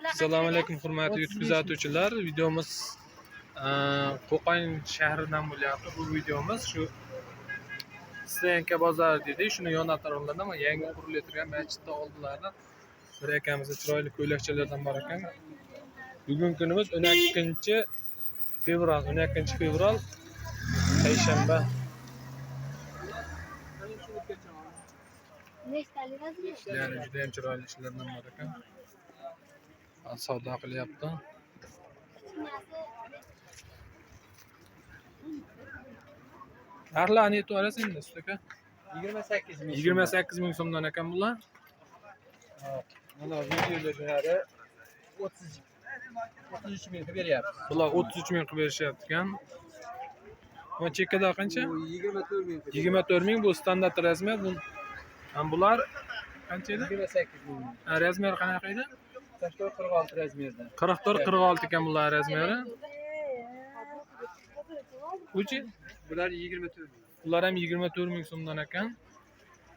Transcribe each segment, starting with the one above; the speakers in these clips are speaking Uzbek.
Assalomu alaykum hurmatli YouTube kuzatuvchilar. Videomiz Qo'qon shahridan bo'lyapti. Bu videomiz shu Stenka bozor dedi. Shuni yon atroflarida yangi qurilayotgan masjidning oldilaridan bir akamizga chiroyli ko'ylakchalardan bor ekan. Bugungi kunimiz 12-fevral, 12-fevral payshanba. Yani juda ham chiroyli ishlardan bor ekan. Savdo qilyapti. Narxlarni aytib berasizmi, aka? 28 ming. 28 ming so'mdan ekan bular. Mana videolarda 33 ming qilib beryapti. Bular 33 ming qilib berishyapti ekan. Va chekkada qancha? Bu 24 ming. 24 ming bu standart razmer. Bular qancha edi? 28 ming. Razmer qanaqa edi? 46 razmerda. 44-46 ekan bular razmeri. Uchi? Bular 24 ming. Bular ham 24 ming so'mdan ekan.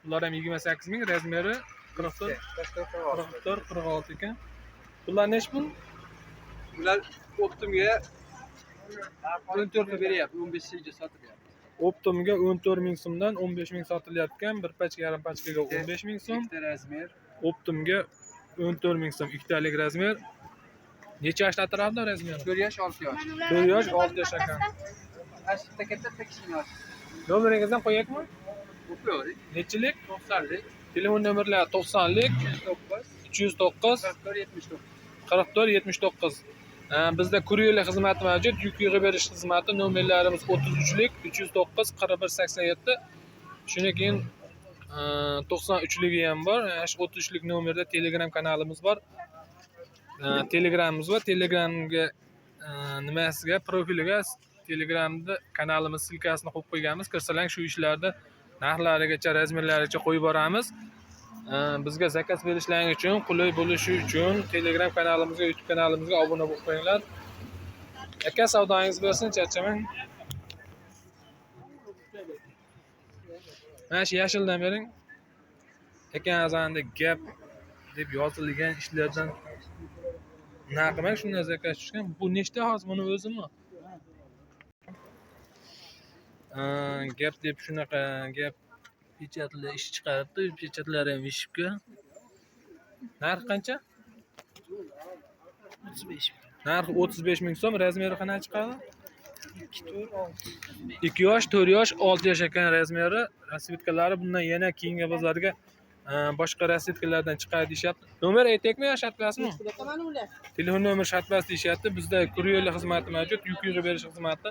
Bular ham 28 ming, razmeri 44-46 ekan. Bular nech pul? Bular optimga 14 qilib beryapti, 15 ga sotilyapti. Optimga 14 ming so'mdan 15 ming sotilyapti ekan. Bir pachka yarim pachkaga 15 ming so'm. Ikkita razmer. Optimga 14 ming so'm ikkitalik razmer. Necha yoshda atrofida razmer? 4 yosh, 6 yosh. 4 yosh, 6 yosh ekan. Ashta katta kichkina. Nomeringizni qo'yaylikmi? O'qiylik. Nechilik? 90lik, Telefon nomerlari 90lik 309 44 79. Bizda kuryerlik xizmati mavjud. Yuk yig'ib berish xizmati. Nomerlarimiz 33lik 309 41 87. Shundan keyin 93ligi ham bor. Shu 33lik nomerda Telegram kanalimiz bor. Telegramimiz bor. Telegramga nimasiga, profiliga Telegramda kanalimiz silkasini qo'yib qo'yganmiz. Kirsalang shu ishlarda narxlarigacha, razmerlarigacha qo'yib boramiz. Bizga zakaz berishlaringiz uchun, qulay bo'lishi uchun Telegram kanalimizga, YouTube kanalimizga obuna bo'lib qo'yinglar. Aka savdoingiz bersin, charchamang. Mana shu yashildan bering. Aka azanda gap deb yozilgan ishlardan naqimang, shundan zakaz tushgan. Bu nechta hozir buni o'zimi? Gap deb shunaqa gap pechatli ish chiqaribdi. Pechatlari ham eshibga. Narxi qancha? 35 ming. Narxi 35 ming so'm. Razmeri qanaqa chiqadi? 2 yosh, 4 yosh, 6 yosh ekan razmeri. Rasvetkalari bundan yana keyingi bozorga boshqa rasvetkalardan chiqadi deyapti. Nomer aytaylikmi yo shart bilasizmi? Telefon nomer shart bilas deyapti. Bizda kuryerlik xizmati mavjud, yuk yig'ib berish xizmati.